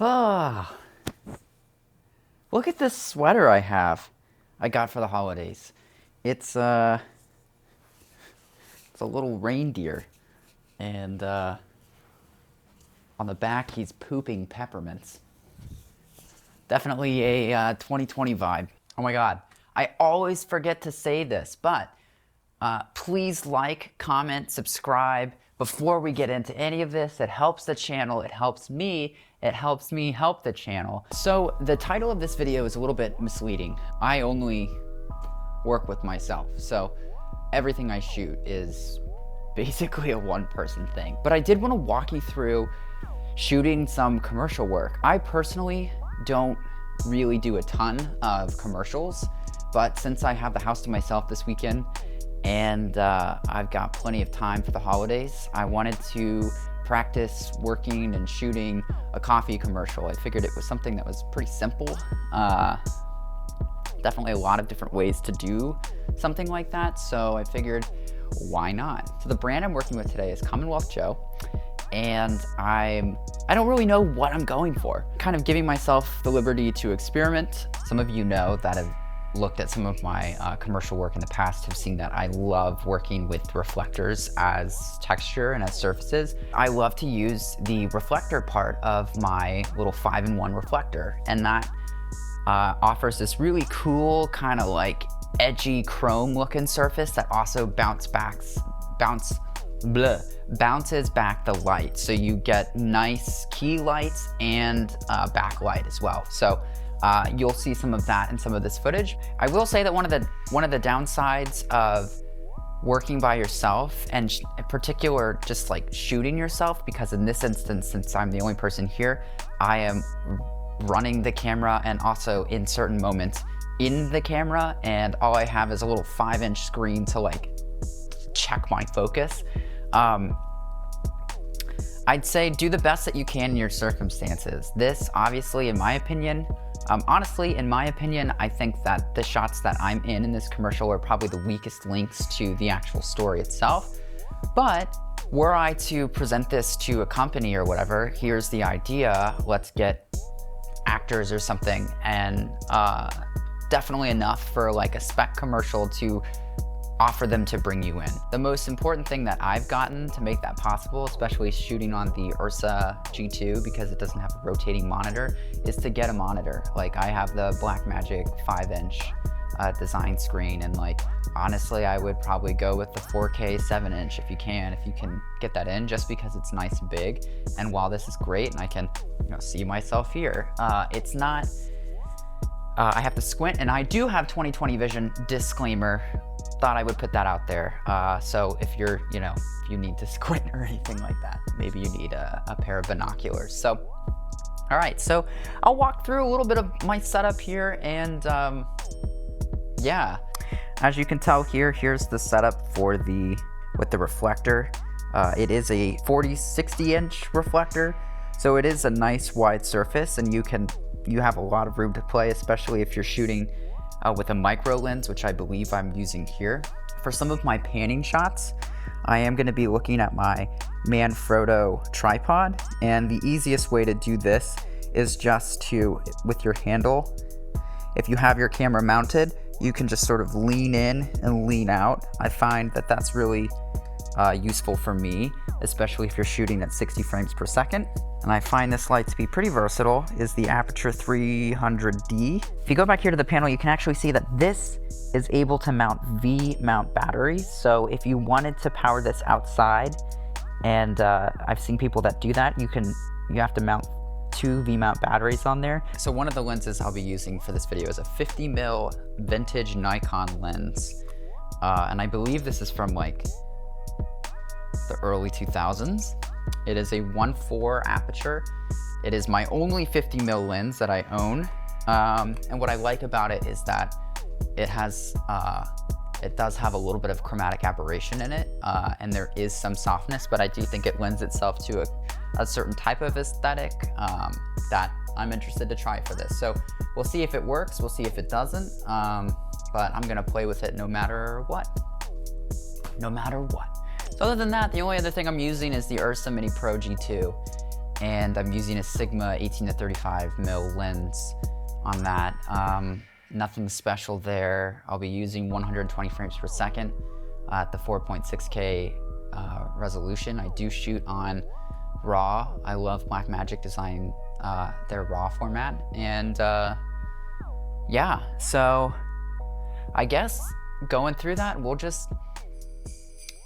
Ah, look at this sweater I got for the holidays. It's a little reindeer, and on the back he's pooping peppermints. Definitely a 2020 vibe. Oh my God, I always forget to say this, but please like, comment, subscribe before we get into any of this. It helps the channel, it helps me help the channel. So the title of this video is a little bit misleading. I only work with myself, so everything I shoot is basically a one-person thing. But I did want to walk you through shooting some commercial work. I personally don't really do a ton of commercials, but since I have the house to myself this weekend and I've got plenty of time for the holidays, I wanted to practice working and shooting a coffee commercial. I figured it was something that was pretty simple. Definitely a lot of different ways to do something like that, so I figured, why not? So the brand I'm working with today is Commonwealth Joe, and I don't really know what I'm going for. Kind of giving myself the liberty to experiment. Some of you know that have looked at some of my commercial work in the past have seen that I love working with reflectors as texture and as surfaces. I love to use the reflector part of my little 5-in-1 reflector, and that offers this really cool kind of like edgy chrome looking surface that also bounces back the light, so you get nice key lights and backlight as well. So you'll see some of that in some of this footage. I will say that one of the downsides of working by yourself, and in particular just like shooting yourself, because in this instance, since I'm the only person here, I am running the camera and also in certain moments in the camera, and all I have is a little 5-inch screen to like check my focus. I'd say do the best that you can in your circumstances. This, obviously, in my opinion, honestly, in my opinion, I think that the shots that I'm in this commercial are probably the weakest links to the actual story itself. But were I to present this to a company or whatever, here's the idea, let's get actors or something, and definitely enough for like a Spec commercial to offer them to bring you in. The most important thing that I've gotten to make that possible, especially shooting on the URSA G2 because it doesn't have a rotating monitor, is to get a monitor. Like I have the Blackmagic 5-inch design screen, and like honestly I would probably go with the 4K 7-inch if you can get that in, just because it's nice and big. And while this is great and I can see myself here, it's not, I have to squint, and I do have 20/20 vision, disclaimer. Thought I would put that out there. So if you're, if you need to squint or anything like that, maybe you need a pair of binoculars. So, all right, so I'll walk through a little bit of my setup here, and yeah, as you can tell here, here's the setup for with the reflector. It is a 40-60-inch reflector, so it is a nice wide surface, and you have a lot of room to play, especially if you're shooting with a micro lens, which I believe I'm using here. For some of my panning shots, I am going to be looking at my Manfrotto Tripod, and the easiest way to do this is just to, with your handle, if you have your camera mounted, you can just sort of lean in and lean out. I find that that's really useful for me, especially if you're shooting at 60 frames per second. And I find this light to be pretty versatile, is the Aperture 300D. If you go back here to the panel, you can actually see that this is able to mount V-mount batteries. So if you wanted to power this outside, and I've seen people that do that, you have to mount 2 V-mount batteries on there. So one of the lenses I'll be using for this video is a 50mm vintage Nikon lens. And I believe this is from like the early 2000s. It is a 1.4 aperture. It is my only 50mm lens that I own. And what I like about it is that it does have a little bit of chromatic aberration in it, and there is some softness, but I do think it lends itself to a certain type of aesthetic that I'm interested to try for this. So we'll see if it works, we'll see if it doesn't, but I'm gonna play with it no matter what. No matter what. So other than that, the only other thing I'm using is the URSA Mini Pro G2. and I'm using a Sigma 18 to 35 mil lens on that. Nothing special there. I'll be using 120 frames per second at the 4.6K resolution. I do shoot on RAW. I love Blackmagic design their RAW format, and yeah, so I guess going through that, we'll just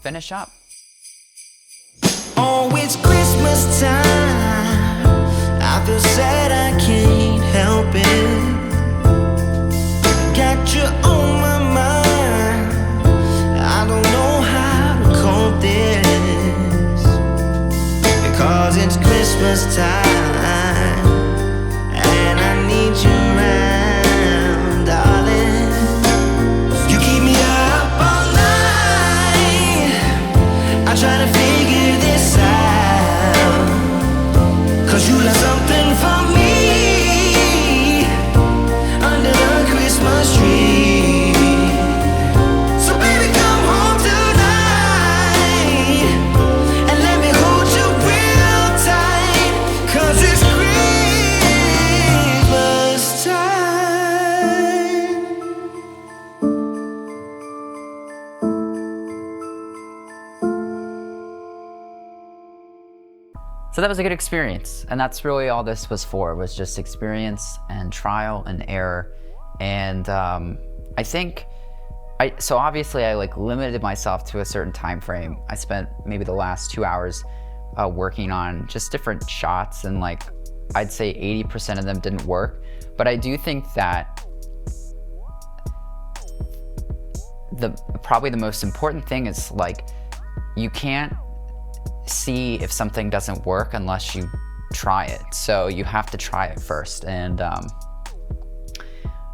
finish up. Oh, it's Christmas time. I feel sad, I can't help it. Got you on my mind. I don't know how to cope this, because it's Christmas time and I need you around, darling. You keep me up all night. I try to figure this out, 'cause you left something for me under the Christmas tree. So baby, come home tonight and let me hold you real tight, 'cause it's Christmas time. So that was a good experience, and that's really all this was for, was just experience and trial and error. And I think, so obviously I like limited myself to a certain time frame. I spent maybe the last 2 hours working on just different shots, and like I'd say 80% of them didn't work. But I do think that probably the most important thing is like, you can't see if something doesn't work unless you try it. So you have to try it first. And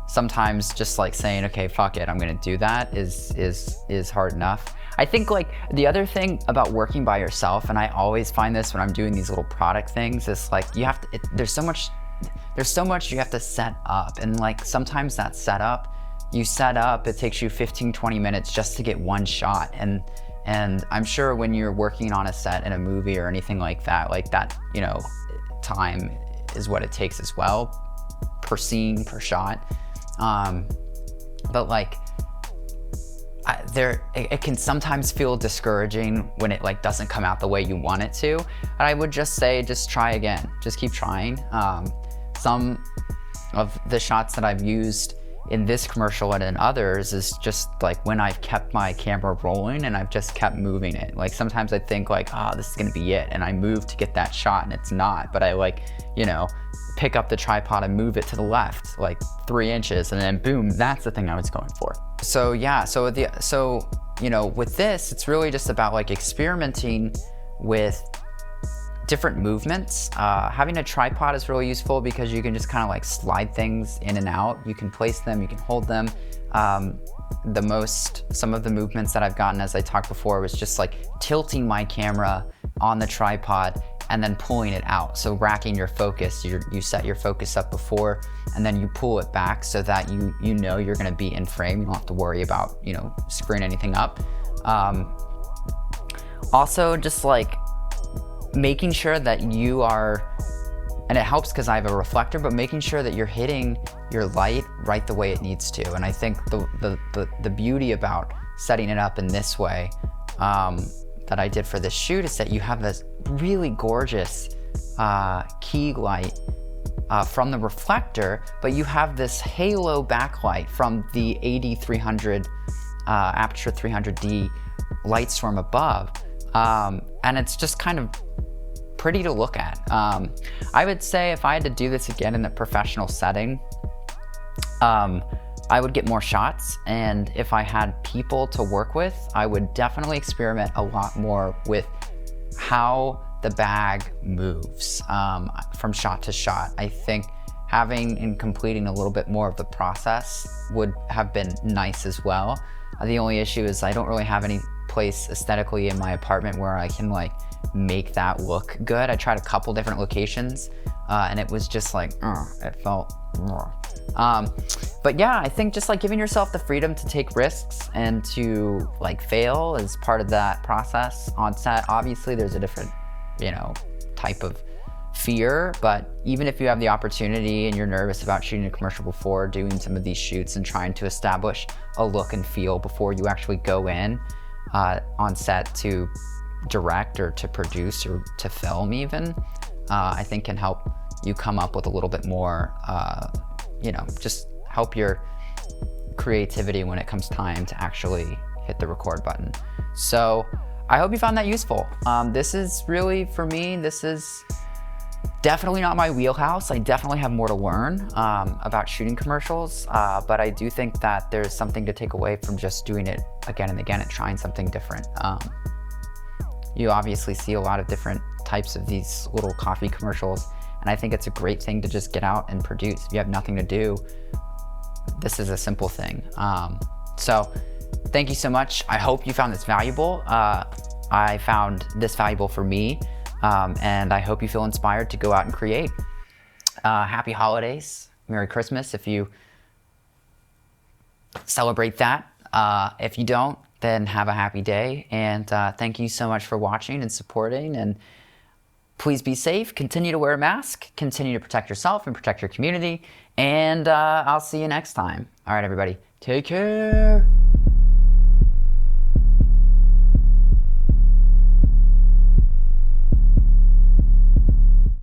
sometimes just like saying, okay, fuck it, I'm gonna do that is hard enough. I think like the other thing about working by yourself, and I always find this when I'm doing these little product things, is like you have to, there's so much you have to set up. And like sometimes that setup, you set up, it takes you 15-20 minutes just to get one shot. And I'm sure when you're working on a set in a movie or anything like that, you know, time is what it takes as well, per scene, per shot. But like, it can sometimes feel discouraging when it like doesn't come out the way you want it to. And I would just say, just try again, just keep trying. Some of the shots that I've used in this commercial and in others is just like when I've kept my camera rolling and I've just kept moving it. Like sometimes I think like, oh, this is gonna be it, and I move to get that shot and it's not, but I like, you know, pick up the tripod and move it to the left like 3 inches, and then boom, that's the thing I was going for. So yeah, so you know, with this, it's really just about like experimenting with different movements. Having a tripod is really useful because you can just kind of like slide things in and out. You can place them, you can hold them. Some of the movements that I've gotten, as I talked before, was just like tilting my camera on the tripod and then pulling it out. So racking your focus, you set your focus up before, and then you pull it back so that you know you're gonna be in frame. You don't have to worry about, you know, screwing anything up. Also, just like making sure that you are, and it helps because I have a reflector, but making sure that you're hitting your light right the way it needs to. And I think the beauty about setting it up in this way that I did for this shoot is that you have this really gorgeous key light from the reflector, but you have this halo backlight from the AD300 Aperture 300D light storm above. And it's just kind of pretty to look at. I would say if I had to do this again in a professional setting, I would get more shots, and if I had people to work with, I would definitely experiment a lot more with how the bag moves from shot to shot. I think having and completing a little bit more of the process would have been nice as well. The only issue is I don't really have any place aesthetically in my apartment where I can like make that look good. I tried a couple different locations and it was just like, it felt, but yeah, I think just like giving yourself the freedom to take risks and to like fail is part of that process on set. Obviously there's a different, you know, type of fear, but even if you have the opportunity and you're nervous about shooting a commercial before doing some of these shoots and trying to establish a look and feel before you actually go in on set to direct or to produce or to film even, I think can help you come up with a little bit more, just help your creativity when it comes time to actually hit the record button. So I hope you found that useful. This is really, for me, this is definitely not my wheelhouse. I definitely have more to learn about shooting commercials, but I do think that there's something to take away from just doing it again and again and trying something different. You obviously see a lot of different types of these little coffee commercials, and I think it's a great thing to just get out and produce. If you have nothing to do, this is a simple thing. So thank you so much. I hope you found this valuable. I found this valuable for me, and I hope you feel inspired to go out and create. Happy holidays, Merry Christmas if you celebrate that. If you don't, then have a happy day, and thank you so much for watching and supporting, and please be safe, continue to wear a mask, continue to protect yourself and protect your community, and I'll see you next time. All right, everybody, take care.